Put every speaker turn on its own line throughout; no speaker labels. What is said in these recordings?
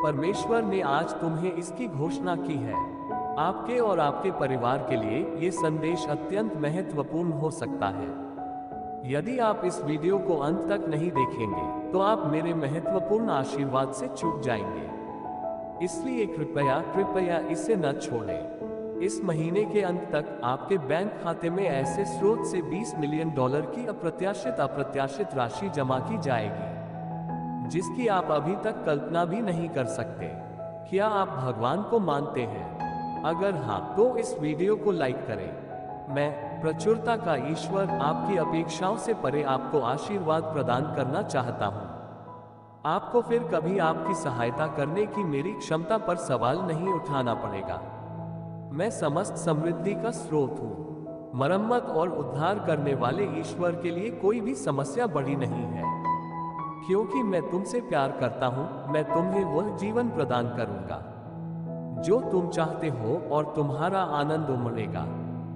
परमेश्वर ने आज तुम्हें इसकी घोषणा की है। आपके और आपके परिवार के लिए ये संदेश अत्यंत महत्वपूर्ण हो सकता है। यदि आप इस वीडियो को अंत तक नहीं देखेंगे तो आप मेरे महत्वपूर्ण आशीर्वाद से चूक जाएंगे। इसलिए कृपया कृपया इसे न छोड़ें। इस महीने के अंत तक आपके बैंक खाते में ऐसे स्रोत से $20 मिलियन की अप्रत्याशित राशि जमा की जाएगी जिसकी आप अभी तक कल्पना भी नहीं कर सकते। क्या आप भगवान को मानते हैं? अगर हाँ तो इस वीडियो को लाइक करें। मैं प्रचुरता का ईश्वर आपकी अपेक्षाओं से परे आपको आशीर्वाद प्रदान करना चाहता हूँ। आपको फिर कभी आपकी सहायता करने की मेरी क्षमता पर सवाल नहीं उठाना पड़ेगा। मैं समस्त समृद्धि का स्रोत हूँ। मरम्मत और उद्धार करने वाले ईश्वर के लिए कोई भी समस्या बड़ी नहीं है। क्योंकि मैं तुमसे प्यार करता हूँ, मैं तुम्हें वह जीवन प्रदान करूंगा जो तुम चाहते हो और तुम्हारा आनंद उमड़ेगा।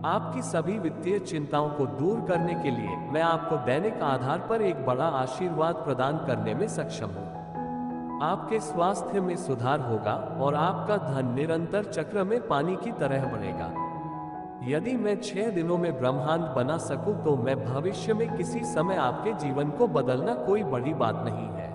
आपकी सभी वित्तीय चिंताओं को दूर करने के लिए मैं आपको दैनिक आधार पर एक बड़ा आशीर्वाद प्रदान करने में सक्षम हूँ। आपके स्वास्थ्य में सुधार होगा और आपका धन निरंतर चक्र में पानी की तरह बढ़ेगा। यदि मैं 6 दिनों में ब्रह्मांड बना सकूं तो मैं भविष्य में किसी समय आपके जीवन को बदलना कोई बड़ी बात नहीं है।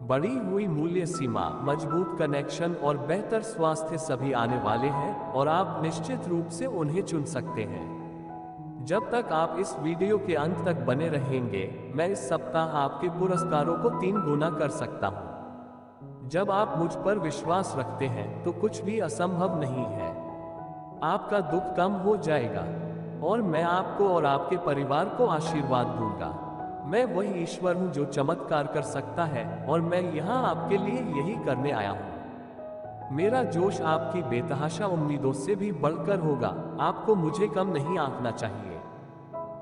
बढ़ी हुई मूल्य सीमा, मजबूत कनेक्शन और बेहतर स्वास्थ्य सभी आने वाले हैं और आप निश्चित रूप से उन्हें चुन सकते हैं। जब तक आप इस वीडियो के अंत तक बने रहेंगे, मैं इस सप्ताह आपके पुरस्कारों को 3 गुना कर सकता हूं। जब आप मुझ पर विश्वास रखते हैं तो कुछ भी असंभव नहीं है। आपका दुख कम हो जाएगा और मैं आपको और आपके परिवार को आशीर्वाद दूंगा। मैं वही ईश्वर हूं जो चमत्कार कर सकता है और मैं यहां आपके लिए यही करने आया हूं। मेरा जोश आपकी बेतहाशा उम्मीदों से भी बढ़कर होगा। आपको मुझे कम नहीं आंकना चाहिए।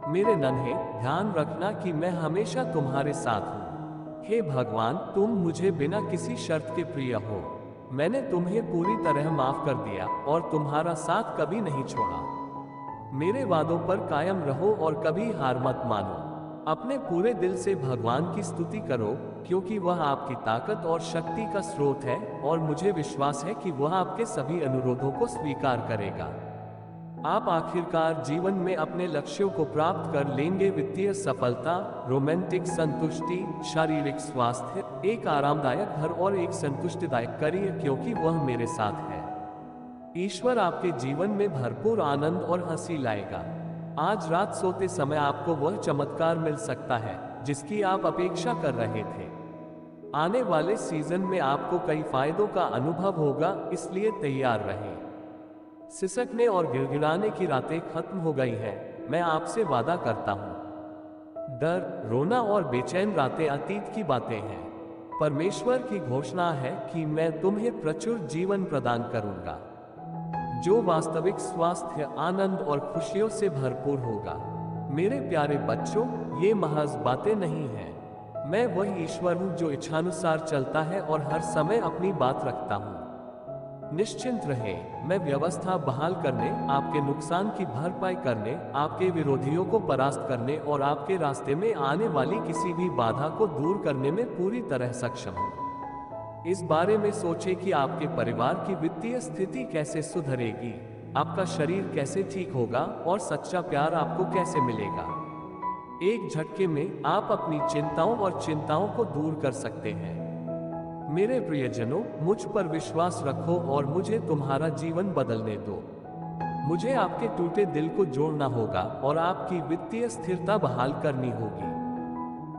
मेरे नन्हे, ध्यान रखना कि मैं हमेशा तुम्हारे साथ हूं। हे भगवान, तुम मुझे बिना किसी शर्त के प्रिय हो। मैंने तुम्हें पूरी तरह माफ कर दिया और तुम्हारा साथ कभी नहीं छोड़ा। मेरे वादों पर कायम रहो और कभी हार मत मानो। अपने पूरे दिल से भगवान की स्तुति करो क्योंकि वह आपकी ताकत और शक्ति का स्रोत है और मुझे विश्वास है कि वह आपके सभी अनुरोधों को स्वीकार करेगा। आप आखिरकार जीवन में अपने लक्ष्यों को प्राप्त कर लेंगे। वित्तीय सफलता, रोमांटिक संतुष्टि, शारीरिक स्वास्थ्य, एक आरामदायक घर और एक संतुष्टिदायक करियर, क्योंकि वह मेरे साथ है। ईश्वर आपके जीवन में भरपूर आनंद और हंसी लाएगा। आज रात सोते समय आपको वह चमत्कार मिल सकता है जिसकी आप अपेक्षा कर रहे थे। आने वाले सीजन में आपको कई फायदों का अनुभव होगा, इसलिए तैयार रहें। सिसकने और गिड़गिड़ाने की रातें खत्म हो गई हैं, मैं आपसे वादा करता हूं। डर, रोना और बेचैन रातें अतीत की बातें हैं। परमेश्वर की घोषणा है कि मैं तुम्हें प्रचुर जीवन प्रदान करूंगा जो वास्तविक स्वास्थ्य, आनंद और खुशियों से भरपूर होगा। मेरे प्यारे बच्चों, ये महज बातें नहीं हैं। मैं वही ईश्वर हूँ जो इच्छानुसार चलता है और हर समय अपनी बात रखता हूँ। निश्चिंत रहें, मैं व्यवस्था बहाल करने, आपके नुकसान की भरपाई करने, आपके विरोधियों को परास्त करने और आपके रास्ते में आने वाली किसी भी बाधा को दूर करने में पूरी तरह सक्षम हूँ। इस बारे में सोचें कि आपके परिवार की वित्तीय स्थिति कैसे सुधरेगी, आपका शरीर कैसे ठीक होगा और सच्चा प्यार आपको कैसे मिलेगा। एक झटके में आप अपनी चिंताओं को दूर कर सकते हैं। मेरे प्रियजनों, मुझ पर विश्वास रखो और मुझे तुम्हारा जीवन बदलने दो। मुझे आपके टूटे दिल को जोड़ना होगा और आपकी वित्तीय स्थिरता बहाल करनी होगी।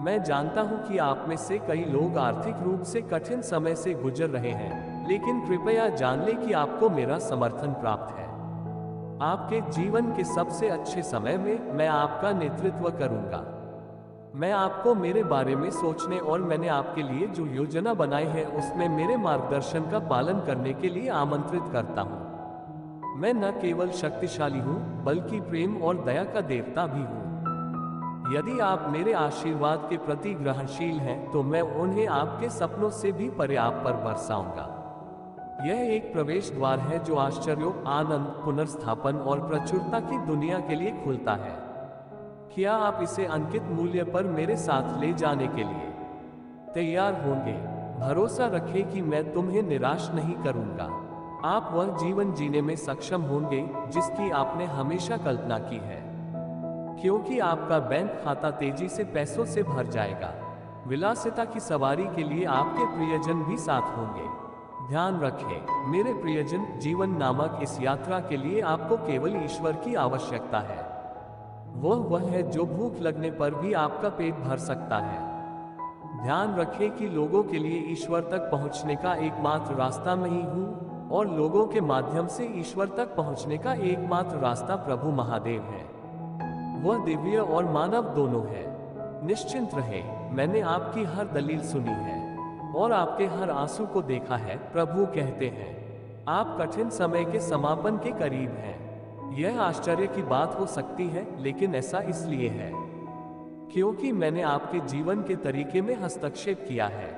मैं जानता हूं कि आप में से कई लोग आर्थिक रूप से कठिन समय से गुजर रहे हैं, लेकिन कृपया जान लें कि आपको मेरा समर्थन प्राप्त है। आपके जीवन के सबसे अच्छे समय में मैं आपका नेतृत्व करूंगा। मैं आपको मेरे बारे में सोचने और मैंने आपके लिए जो योजना बनाई है उसमें मेरे मार्गदर्शन का पालन करने के लिए आमंत्रित करता हूं। मैं न केवल शक्तिशाली हूं, बल्कि प्रेम और दया का देवता भी हूं। यदि आप मेरे आशीर्वाद के प्रति ग्रहणशील हैं तो मैं उन्हें आपके सपनों से भी परे आप पर बरसाऊंगा। यह एक प्रवेश द्वार है जो आश्चर्यों, आनंद, पुनर्स्थापन और प्रचुरता की दुनिया के लिए खुलता है। क्या आप इसे अंकित मूल्य पर मेरे साथ ले जाने के लिए तैयार होंगे? भरोसा रखें कि मैं तुम्हें निराश नहीं करूंगा। आप वह जीवन जीने में सक्षम होंगे जिसकी आपने हमेशा कल्पना की है, क्योंकि आपका बैंक खाता तेजी से पैसों से भर जाएगा। विलासिता की सवारी के लिए आपके प्रियजन भी साथ होंगे। ध्यान रखें मेरे प्रियजन, जीवन नामक इस यात्रा के लिए आपको केवल ईश्वर की आवश्यकता है। वह है जो भूख लगने पर भी आपका पेट भर सकता है। ध्यान रखें कि लोगों के लिए ईश्वर तक पहुंचने का एकमात्र रास्ता मैं ही हूं, और लोगों के माध्यम से ईश्वर तक पहुंचने का एकमात्र रास्ता प्रभु महादेव है। वह दिव्य और मानव दोनों है। निश्चिंत रहें, मैंने आपकी हर दलील सुनी है और आपके हर आंसू को देखा है। प्रभु कहते हैं, आप कठिन समय के समापन के करीब हैं। यह आश्चर्य की बात हो सकती है, लेकिन ऐसा इसलिए है क्योंकि मैंने आपके जीवन के तरीके में हस्तक्षेप किया है।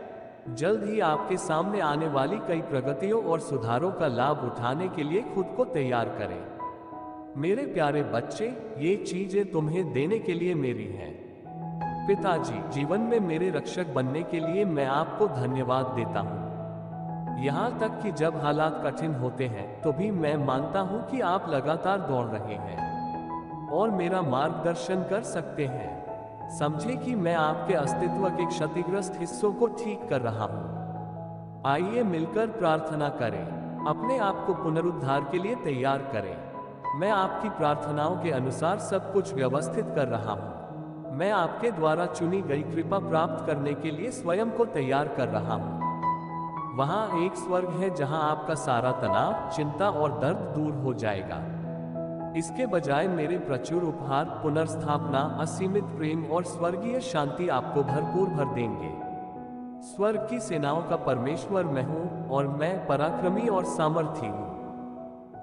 जल्द ही आपके सामने आने वाली कई प्रगतियों और सुधारों का लाभ उठाने के लिए खुद को तैयार करें। मेरे प्यारे बच्चे, ये चीजें तुम्हें देने के लिए मेरी हैं। पिताजी, जीवन में मेरे रक्षक बनने के लिए मैं आपको धन्यवाद देता हूँ। यहाँ तक कि जब हालात कठिन होते हैं तो भी मैं मानता हूँ कि आप लगातार दौड़ रहे हैं और मेरा मार्गदर्शन कर सकते हैं। समझे कि मैं आपके अस्तित्व के क्षतिग्रस्त हिस्सों को ठीक कर रहा हूँ। आइए मिलकर प्रार्थना करें, अपने आप को पुनरुद्धार के लिए तैयार करें। मैं आपकी प्रार्थनाओं के अनुसार सब कुछ व्यवस्थित कर रहा हूँ। मैं आपके द्वारा चुनी गई कृपा प्राप्त करने के लिए स्वयं को तैयार कर रहा हूँ। वहाँ एक स्वर्ग है जहाँ आपका सारा तनाव, चिंता और दर्द दूर हो जाएगा। इसके बजाय मेरे प्रचुर उपहार, पुनर्स्थापना, असीमित प्रेम और स्वर्गीय शांति आपको भरपूर भर देंगे। स्वर्ग की सेनाओं का परमेश्वर मैं हूँ और मैं पराक्रमी और सामर्थी हूँ।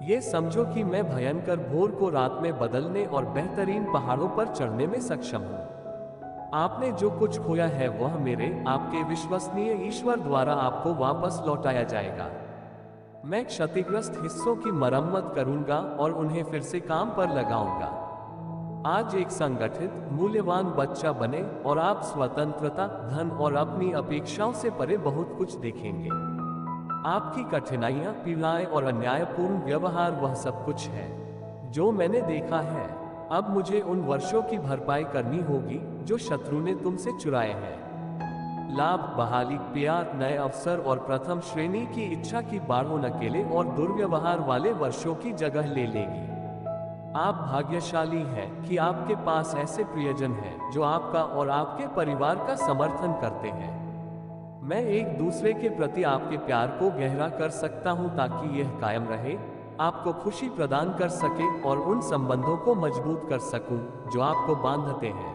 ये समझो कि मैं भयंकर भोर को रात में बदलने और बेहतरीन पहाड़ों पर चढ़ने में सक्षम हूँ। आपने जो कुछ खोया है वह मेरे, आपके विश्वसनीय ईश्वर द्वारा आपको वापस लौटाया जाएगा। मैं क्षतिग्रस्त हिस्सों की मरम्मत करूंगा और उन्हें फिर से काम पर लगाऊंगा। आज एक संगठित, मूल्यवान बच्चा बने और आप स्वतंत्रता, धन और अपनी अपेक्षाओं से परे बहुत कुछ देखेंगे। आपकी कठिनाइयां, पीड़ाएं और अन्यायपूर्ण व्यवहार वह सब कुछ है जो मैंने देखा है। अब मुझे उन वर्षों की भरपाई करनी होगी जो शत्रु ने तुमसे चुराए हैं। लाभ, बहाली, प्यार, नए अवसर और प्रथम श्रेणी की इच्छा की बाढ़ों नकेले और दुर्व्यवहार वाले वर्षों की जगह ले लेगी। आप भाग्यशाली हैं कि आपके पास ऐसे प्रियजन हैं जो आपका और आपके परिवार का समर्थन करते हैं। मैं एक दूसरे के प्रति आपके प्यार को गहरा कर सकता हूं ताकि यह कायम रहे, आपको खुशी प्रदान कर सके और उन संबंधों को मजबूत कर सकूं जो आपको बांधते हैं।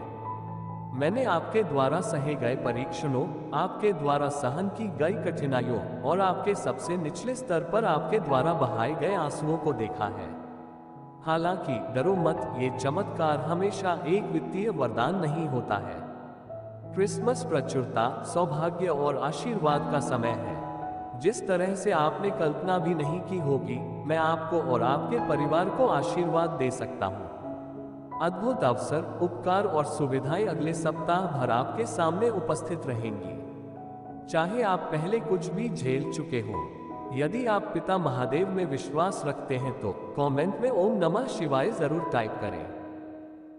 मैंने आपके द्वारा सहे गए परीक्षणों, आपके द्वारा सहन की गई कठिनाइयों और आपके सबसे निचले स्तर पर आपके द्वारा बहाए गए आंसुओं को देखा है। हालांकि डरो मत, ये चमत्कार हमेशा एक वित्तीय वरदान नहीं होता है। क्रिसमस प्रचुरता, सौभाग्य और आशीर्वाद का समय है। जिस तरह से आपने कल्पना भी नहीं की होगी, मैं आपको और आपके परिवार को आशीर्वाद दे सकता हूँ। अद्भुत अवसर, उपकार और सुविधाएं अगले सप्ताह भर आपके सामने उपस्थित रहेंगी। चाहे आप पहले कुछ भी झेल चुके हो, यदि आप पिता महादेव में विश्वास रखते हैं तो कमेंट में ओम नमः शिवाय जरूर टाइप करें।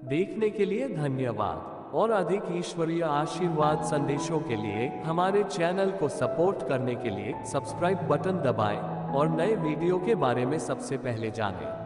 देखने के लिए धन्यवाद और अधिक ईश्वरीय आशीर्वाद संदेशों के लिए हमारे चैनल को सपोर्ट करने के लिए सब्सक्राइब बटन दबाएं और नए वीडियो के बारे में सबसे पहले जानें।